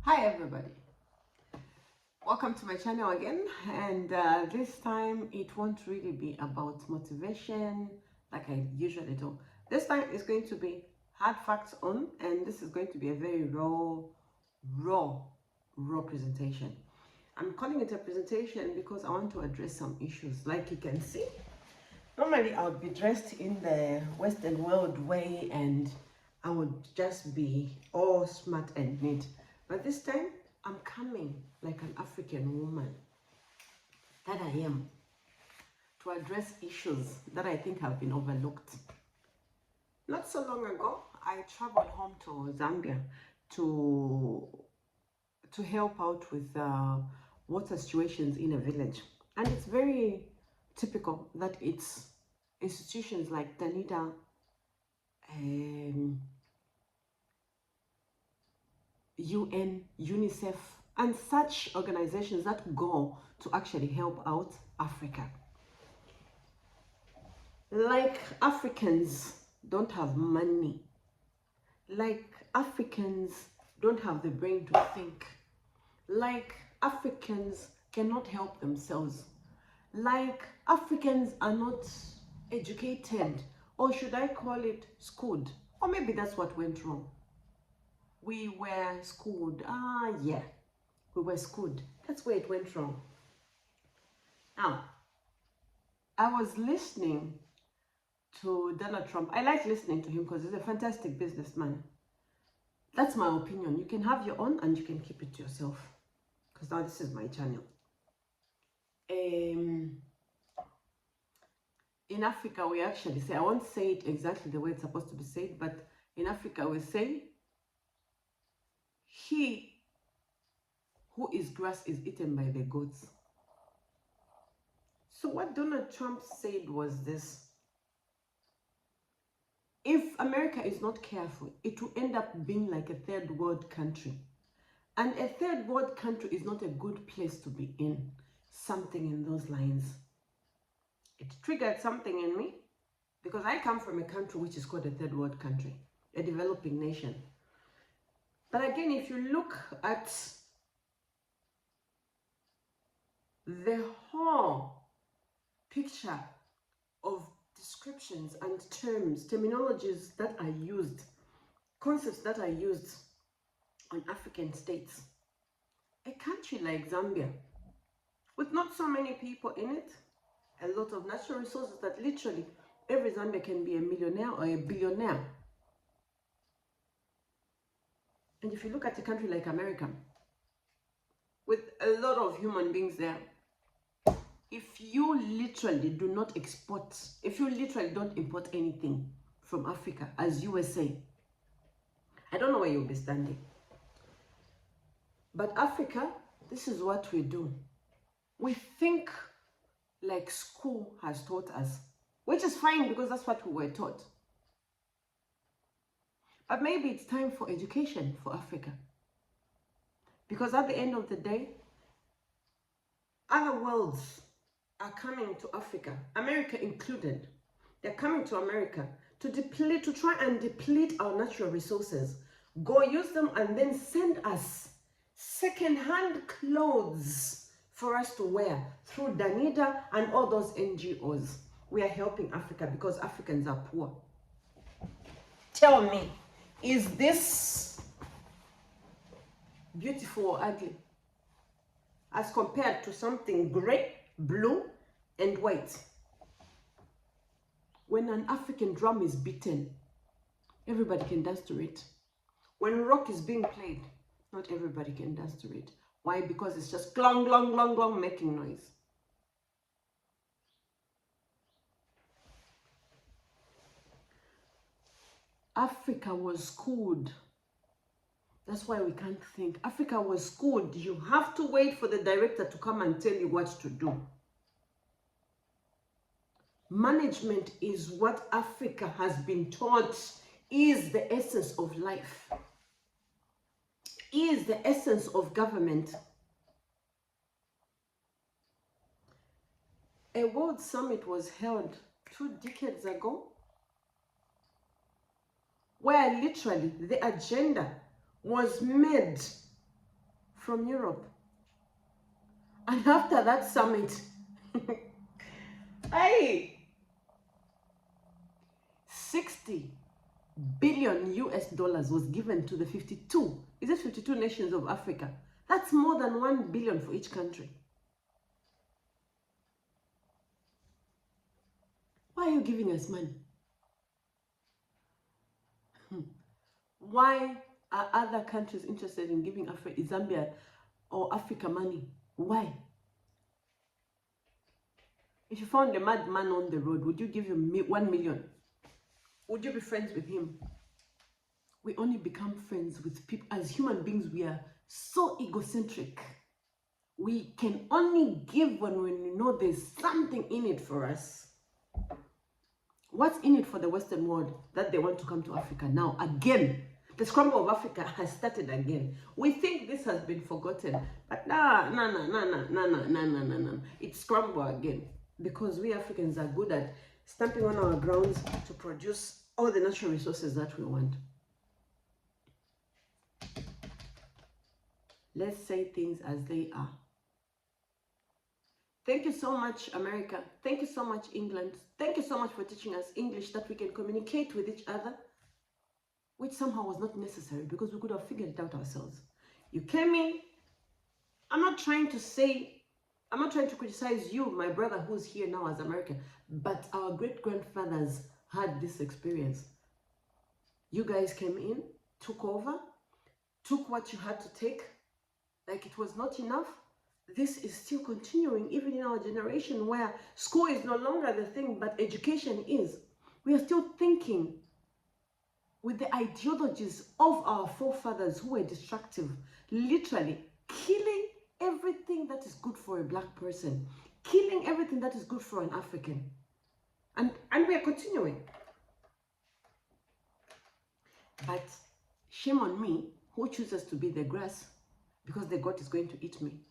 Hi everybody, welcome to my channel again, and this time it won't really be about motivation like I usually do. This time it's going to be hard facts on, and this is going to be a very raw presentation. I'm calling it a presentation because I want to address some issues. Like you can see, normally I would be dressed in the Western world way and I would just be all smart and neat. But this time, I'm coming like an African woman that I am to address issues that I think have been overlooked. Not so long ago, I traveled home to Zambia to help out with water situations in a village. And it's very typical that it's institutions like Danida, UN, UNICEF, and such organizations that go to actually help out Africa. Like Africans don't have money, like Africans don't have the brain to think, like Africans cannot help themselves, like Africans are not educated, or should I call it schooled? Or maybe that's what went wrong. We were schooled. Yeah, we were schooled. That's where it went wrong. Now, I was listening to Donald Trump. I like listening to him because he's a fantastic businessman. That's my opinion. You can have your own and you can keep it to yourself, because now this is my channel. In Africa, we actually say, I won't say it exactly the way it's supposed to be said, but in Africa, we say, he who is grass is eaten by the goats. So what Donald Trump said was this: if America is not careful, it will end up being like a third world country. And a third world country is not a good place to be in. Something in those lines. It triggered something in me because I come from a country which is called a third world country, a developing nation. But again, if you look at the whole picture of descriptions and terminologies that are used, concepts that are used on African states, a country like Zambia, with not so many people in it, a lot of natural resources that literally every Zambia can be a millionaire or a billionaire. And if you look at a country like America, with a lot of human beings there, if you literally do not export, if you literally don't import anything from Africa as USA, I don't know where you'll be standing. But Africa, this is what we do. We think like school has taught us, which is fine because that's what we were taught. But maybe it's time for education for Africa. Because at the end of the day, other worlds are coming to Africa, America included. They're coming to America to try and deplete our natural resources, go use them, and then send us second-hand clothes for us to wear through Danida and all those NGOs. We are helping Africa because Africans are poor. Tell me, is this beautiful or ugly as compared to something gray, blue, and white? When an African drum is beaten, everybody can dance to it. When rock is being played, not everybody can dance to it. Why? Because it's just glong, glong, glong, glong, making noise. Africa was schooled. That's why we can't think. Africa was schooled. You have to wait for the director to come and tell you what to do. Management is what Africa has been taught is the essence of life, is the essence of government. A World Summit was held 2 decades ago, where literally the agenda was made from Europe. And after that summit, hey, 60 billion US dollars was given to the 52, is it 52 nations of Africa? That's more than 1 billion for each country. Why are you giving us money? Why are other countries interested in giving Zambia or Africa money? Why? If you found a madman on the road, would you give him 1 million? Would you be friends with him? We only become friends with people. As human beings, we are so egocentric. We can only give when we know there's something in it for us. What's in it for the Western world that they want to come to Africa now? Again, the scramble of Africa has started again. We think this has been forgotten, but no. It's scramble again, because we Africans are good at stamping on our grounds to produce all the natural resources that we want. Let's say things as they are. Thank you so much, America. Thank you so much, England. Thank you so much for teaching us English that we can communicate with each other, which somehow was not necessary because we could have figured it out ourselves. You came in. I'm not trying to criticize you, my brother, who's here now as American, but our great-grandfathers had this experience. You guys came in, took over, took what you had to take, like it was not enough. This is still continuing even in our generation, where school is no longer the thing, but education is. We are still thinking with the ideologies of our forefathers who were destructive, literally killing everything that is good for a black person, killing everything that is good for an African. And we are continuing. But shame on me who chooses to be the grass, because the goat is going to eat me.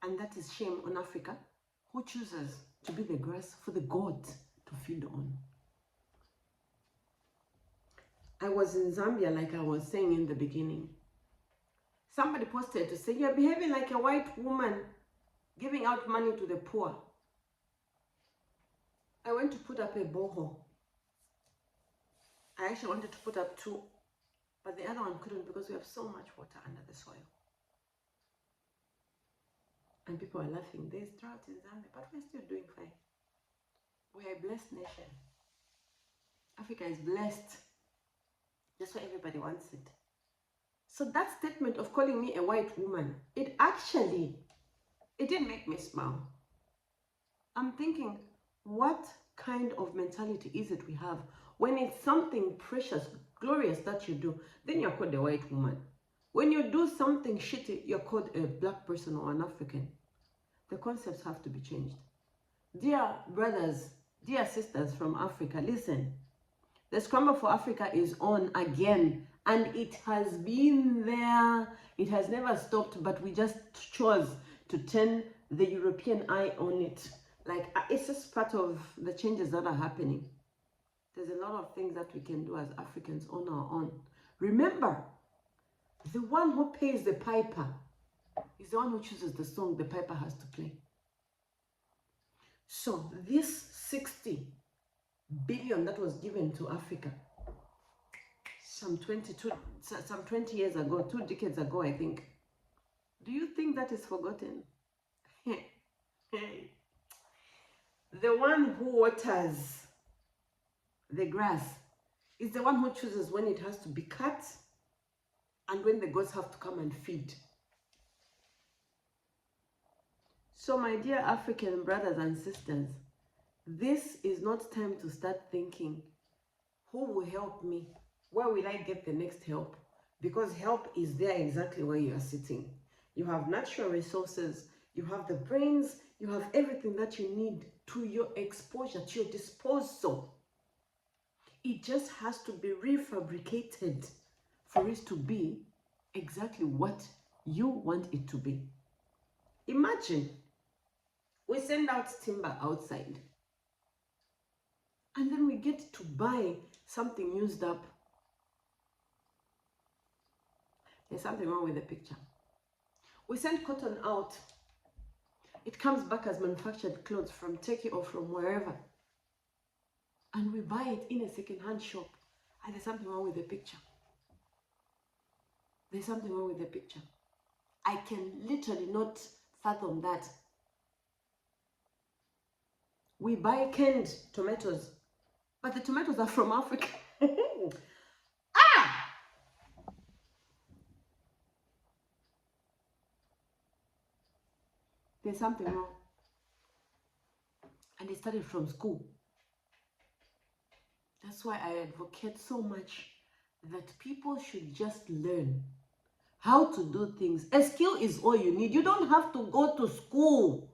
And that is shame on Africa, who chooses to be the grass for the goat to feed on. I was in Zambia, like I was saying in the beginning. Somebody posted to say, you're behaving like a white woman giving out money to the poor. I went to put up a borehole. I actually wanted to put up 2, but the other one couldn't because we have so much water under the soil. And people are laughing. There's drought in Zambia, but we're still doing fine. We're a blessed nation. Africa is blessed. That's why everybody wants it. So that statement of calling me a white woman, it didn't make me smile. I'm thinking, what kind of mentality is it we have when it's something precious, glorious that you do, then you're called a white woman. When you do something shitty, you're called a black person or an African. The concepts have to be changed. Dear brothers, dear sisters from Africa, listen. The scramble for Africa is on again, and it has been there. It has never stopped, but we just chose to turn the European eye on it. Like, it's just part of the changes that are happening. There's a lot of things that we can do as Africans on our own. Remember, the one who pays the piper is the one who chooses the song the piper has to play. So this 60 billion that was given to Africa some 20 years ago, 2 decades ago, I think. Do you think that is forgotten? The one who waters the grass is the one who chooses when it has to be cut and when the goats have to come and feed. So my dear African brothers and sisters, this is not time to start thinking, who will help me? Where will I get the next help? Because help is there exactly where you are sitting. You have natural resources, you have the brains, you have everything that you need to your exposure, to your disposal. It just has to be refabricated for it to be exactly what you want it to be. Imagine we send out timber outside and then we get to buy something used up. There's something wrong with the picture. We send cotton out. It comes back as manufactured clothes from Turkey or from wherever. And we buy it in a second-hand shop. And there's something wrong with the picture. There's something wrong with the picture. I can literally not fathom that. We buy canned tomatoes, but the tomatoes are from Africa. Ah! There's something wrong. And it started from school. That's why I advocate so much that people should just learn how to do things. A skill is all you need. You don't have to go to school.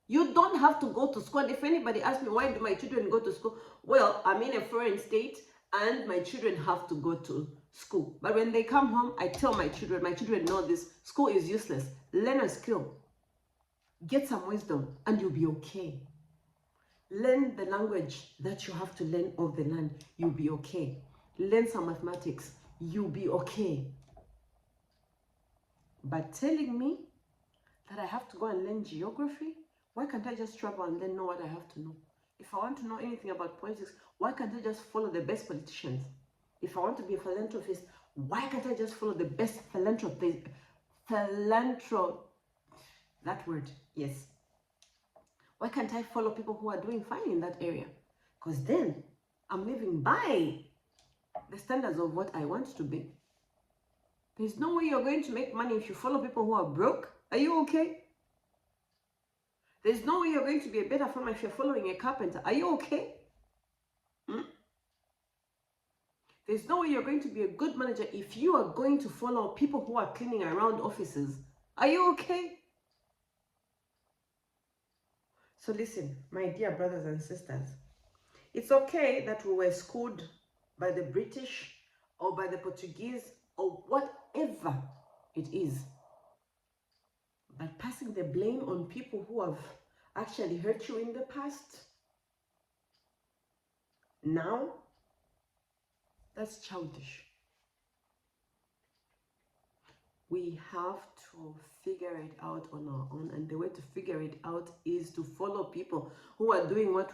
You don't have to go to school. And if anybody asks me, why do my children go to school? Well, I'm in a foreign state and my children have to go to school. But when they come home, I tell my children know this. School is useless. Learn a skill. Get some wisdom and you'll be okay. Learn the language that you have to learn of the land. You'll be okay. Learn some mathematics. You'll be okay. But telling me that I have to go and learn geography, why can't I just travel and then know what I have to know? If I want to know anything about politics, why can't I just follow the best politicians? If I want to be a philanthropist, why can't I just follow the best philanthropist? That word, yes. Why can't I follow people who are doing fine in that area? Because then I'm living by the standards of what I want to be. There's no way you're going to make money if you follow people who are broke. Are you okay? There's no way you're going to be a better farmer if you're following a carpenter. Are you okay? There's no way you're going to be a good manager if you are going to follow people who are cleaning around offices. Are you okay? So listen, my dear brothers and sisters, it's okay that we were schooled by the British or by the Portuguese or whatever it is. But passing the blame on people who have actually hurt you in the past, now, that's childish. We have to figure it out on our own, and the way to figure it out is to follow people who are doing what we